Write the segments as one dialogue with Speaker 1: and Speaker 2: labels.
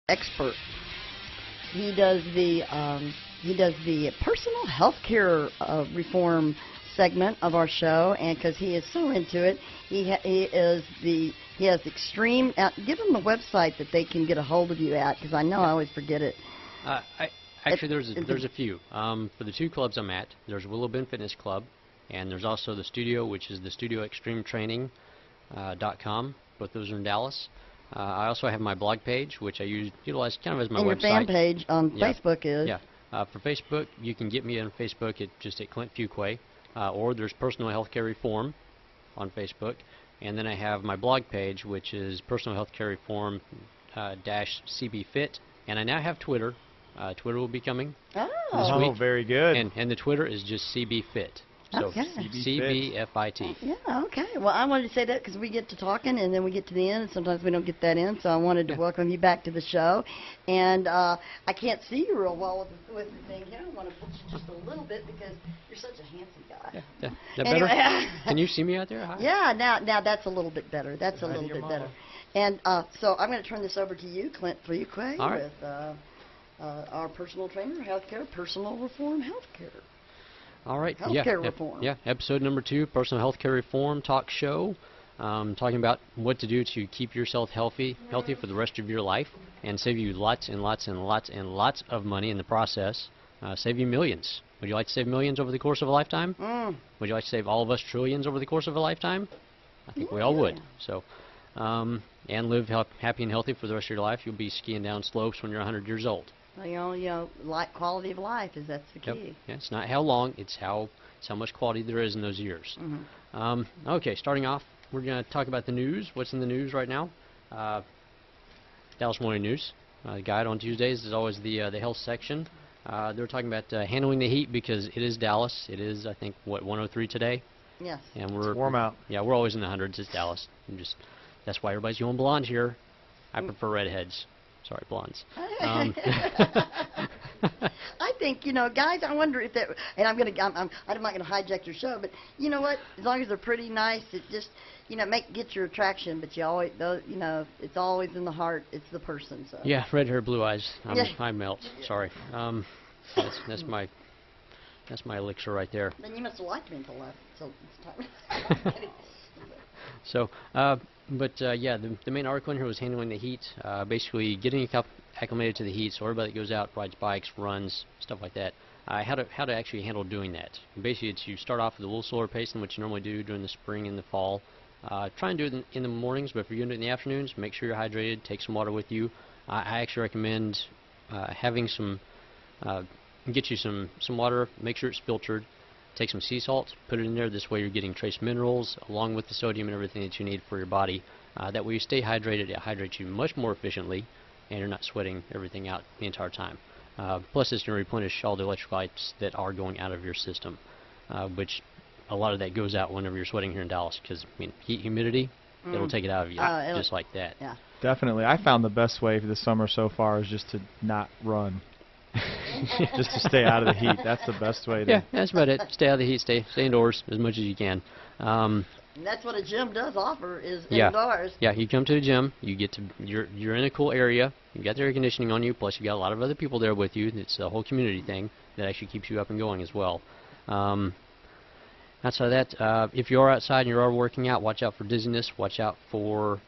Speaker 1: expert. He does the personal health care reform segment of our show, and because he is so into it, he has extreme. Give them the website that they can get a hold of you at, because I know I always forget it.
Speaker 2: Actually, there's a few. For the two clubs I'm at, there's Willow Bend Fitness Club, and there's also the studio, which is the studioextremetraining.com. Both those are in Dallas. I also have my blog page, which I utilize kind of as my
Speaker 1: and
Speaker 2: website.
Speaker 1: Your fan page on Facebook is?
Speaker 2: Yeah. For Facebook, you can get me on Facebook at Clint Fuquay, or there's Personal Healthcare Reform on Facebook, and then I have my blog page, which is Personal Healthcare Reform -CBFit, and I now have Twitter. Twitter will be coming this week.
Speaker 3: Very good.
Speaker 2: And the Twitter is just CBFit. So
Speaker 1: Okay.
Speaker 2: CBFIT.
Speaker 1: Yeah, okay. Well, I wanted to say that because we get to talking and then we get to the end, and sometimes we don't get that in, so I wanted to welcome you back to the show. And I can't see you real well with the thing here. I want to put you just a little bit because you're such a handsome guy.
Speaker 2: Yeah, that better? Can you see me out there? Hi.
Speaker 1: Yeah, now that's a little bit better. That's a little bit better. And so I'm going to turn this over to you, Clint Fuquay, with our personal trainer, healthcare, personal reform, healthcare.
Speaker 2: All right.
Speaker 1: Healthcare reform.
Speaker 2: Yeah, episode number 2, personal healthcare reform talk show, talking about what to do to keep yourself healthy for the rest of your life, and save you lots and lots and lots and lots of money in the process. Save you millions. Would you like to save millions over the course of a lifetime? Would you like to save all of us trillions over the course of a lifetime? I think we all would. So, and live happy and healthy for the rest of your life. You'll be skiing down slopes when you're 100 years old.
Speaker 1: Quality of life that's the key.
Speaker 2: Yep. Yeah, it's not how long, it's how much quality there is in those years. Okay, starting off, we're going to talk about the news. What's in the news right now? Dallas Morning News. The guide on Tuesdays is always the health section. They're talking about handling the heat because it is Dallas. It is, I think, 103 today?
Speaker 1: Yes.
Speaker 2: And
Speaker 3: it's warm out.
Speaker 2: Yeah, we're always in the hundreds. It's Dallas. That's why everybody's going blonde here. I prefer redheads. Sorry, blondes.
Speaker 1: I think, guys, I wonder if that, and I'm not going to hijack your show, but you know what? As long as they're pretty nice, it just, get your attraction, but you always, it's always in the heart. It's the person. So.
Speaker 2: Yeah, red hair, blue eyes. I melt. Sorry. That's my elixir right there.
Speaker 1: Then you must have liked me until last. So
Speaker 2: So, yeah, the main article in here was handling the heat, basically getting acclimated to the heat, so everybody that goes out, rides bikes, runs, stuff like that, how to actually handle doing that. Basically, you start off with a little slower pace than what you normally do during the spring and the fall. Try and do it in the mornings, but if you're going to do it in the afternoons, make sure you're hydrated, take some water with you. I actually recommend having get you some water, make sure it's filtered. Take some sea salt, put it in there. This way you're getting trace minerals along with the sodium and everything that you need for your body. That way you stay hydrated. It hydrates you much more efficiently, and you're not sweating everything out the entire time. Plus it's going to replenish all the electrolytes that are going out of your system, which a lot of that goes out whenever you're sweating here in Dallas because, heat, humidity, it'll take it out of you just like that.
Speaker 1: Yeah.
Speaker 3: Definitely. I found the best way for this summer so far is just to not run. Just to stay out of the heat. That's the best way to...
Speaker 2: Yeah, that's about it. Stay out of the heat. Stay indoors as much as you can.
Speaker 1: And that's what a gym does offer is indoors.
Speaker 2: Yeah, you come to the gym. You're in a cool area. You got the air conditioning on you. Plus, you got a lot of other people there with you. It's a whole community thing that actually keeps you up and going as well. Outside of that, if you are outside and you are working out, watch out for dizziness. Watch out for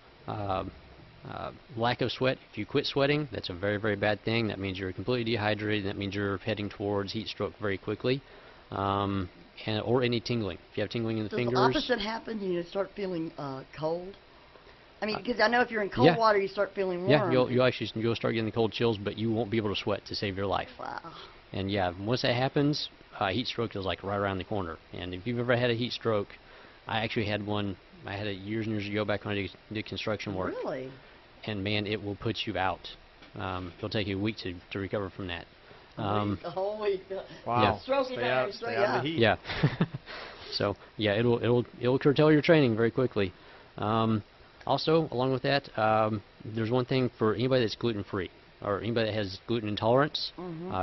Speaker 2: lack of sweat. If you quit sweating, that's a very, very bad thing. That means you're completely dehydrated. That means you're heading towards heat stroke very quickly, or any tingling. If you have tingling in the fingers.
Speaker 1: Does the opposite happen? You start feeling cold? Because I know if you're in cold water, you start feeling warm.
Speaker 2: Yeah, you'll start getting the cold chills, but you won't be able to sweat to save your life.
Speaker 1: Wow.
Speaker 2: And yeah, once that happens, heat stroke is like right around the corner. And if you've ever had a heat stroke, I actually had one. I had it years and years ago back when I did construction work.
Speaker 1: Really?
Speaker 2: And man, it will put you out. It'll take you a week to recover from that.
Speaker 1: A whole week.
Speaker 3: Wow.
Speaker 1: Yeah.
Speaker 3: Stay out of the heat.
Speaker 2: Yeah. So yeah, it'll curtail your training very quickly. Also, along with that, there's one thing for anybody that's gluten-free or anybody that has gluten intolerance,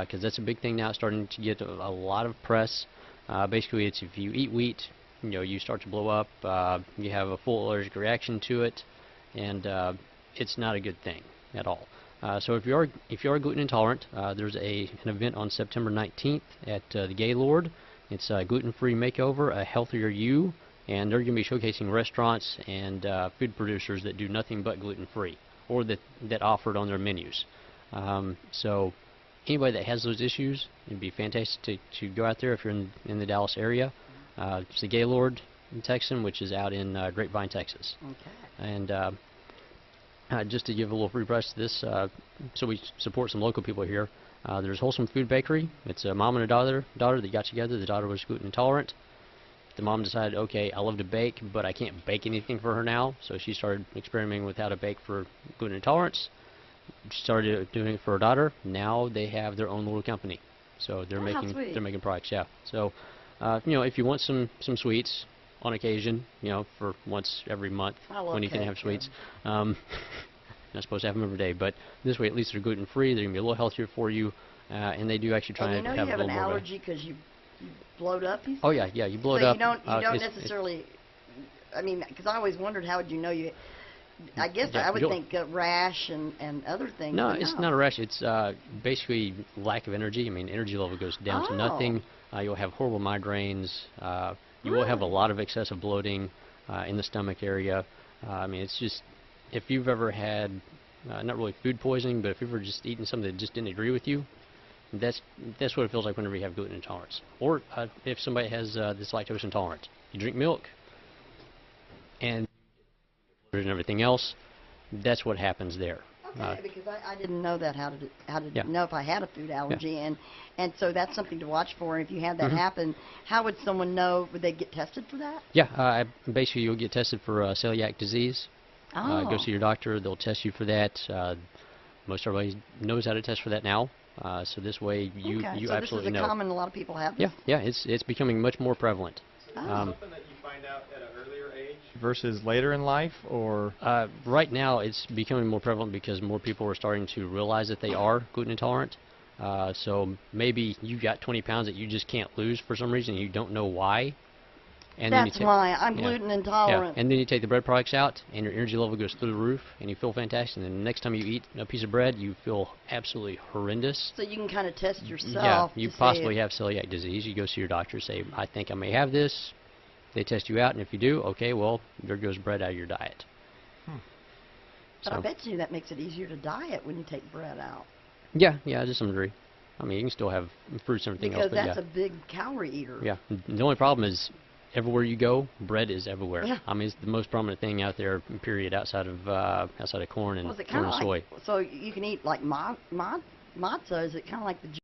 Speaker 2: because that's a big thing now, starting to get a lot of press. Basically, it's if you eat wheat, you start to blow up. You have a full allergic reaction to it, and it's not a good thing at all. So if you are gluten intolerant, there's an event on September 19th at the Gaylord. It's a gluten-free makeover, a healthier you, and they're going to be showcasing restaurants and food producers that do nothing but gluten-free, or that offer it on their menus. So anybody that has those issues, it'd be fantastic to go out there if you're in the Dallas area. It's the Gaylord in Texan, which is out in Grapevine, Texas.
Speaker 1: Okay.
Speaker 2: And just to give a little free press to this, so we support some local people here. There's Wholesome Food Bakery. It's a mom and a daughter that got together. The daughter was gluten intolerant. The mom decided, okay, I love to bake, but I can't bake anything for her now. So she started experimenting with how to bake for gluten intolerance. She started doing it for her daughter. Now they have their own little company. So they're making products. Yeah. So if you want some sweets on occasion, for once every month when you can have sweets. Not supposed to have them every day, but this way at least they're gluten free. They're gonna be a little healthier for you, and they do actually try
Speaker 1: and
Speaker 2: to have a little more.
Speaker 1: You have an allergy because you bloat up. You
Speaker 2: oh yeah, you blow it up.
Speaker 1: So you don't necessarily. I mean, because I always wondered how would you know you. I guess I would think rash and other things.
Speaker 2: No, it's not a rash. It's basically lack of energy. I mean, energy level goes down to nothing. You'll have horrible migraines. You will have a lot of excessive bloating in the stomach area. I mean, it's just, if you've ever had, not really food poisoning, but if you've ever just eaten something that just didn't agree with you, that's what it feels like whenever you have gluten intolerance. Or if somebody has this lactose intolerance. You drink milk, and everything else, that's what happens there.
Speaker 1: Okay, because I didn't know that how to know if I had a food allergy, and so that's something to watch for. And if you had that happen, how would someone know? Would they get tested for that?
Speaker 2: Yeah, basically you'll get tested for celiac disease. Go see your doctor; they'll test you for that. Most everybody knows how to test for that now, so this way you
Speaker 1: so
Speaker 2: absolutely know.
Speaker 1: This is common. A lot of people have this.
Speaker 2: Yeah, it's becoming much more prevalent.
Speaker 3: Something that you find out at an earlier age versus later in life, or?
Speaker 2: Right now, it's becoming more prevalent because more people are starting to realize that they are gluten intolerant. So maybe you got 20 pounds that you just can't lose for some reason, and you don't know why. And
Speaker 1: that's why I'm gluten intolerant.
Speaker 2: Yeah. And then you take the bread products out, and your energy level goes through the roof, and you feel fantastic. And then the next time you eat a piece of bread, you feel absolutely horrendous.
Speaker 1: So you can kind of test yourself.
Speaker 2: Yeah, you possibly have celiac disease. You go see your doctor, say, I think I may have this. They test you out, and if you do, okay, well, there goes bread out of your diet.
Speaker 1: But I bet you that makes it easier to diet when you take bread out.
Speaker 2: Yeah, to some degree. I mean, you can still have fruits and everything else.
Speaker 1: Because that's a big calorie eater.
Speaker 2: Yeah. The only problem is everywhere you go, bread is everywhere.
Speaker 1: Yeah.
Speaker 2: I mean, it's the most prominent thing out there, period, outside of corn and, corn and soy.
Speaker 1: So you can eat like matzah. Is it kind of like the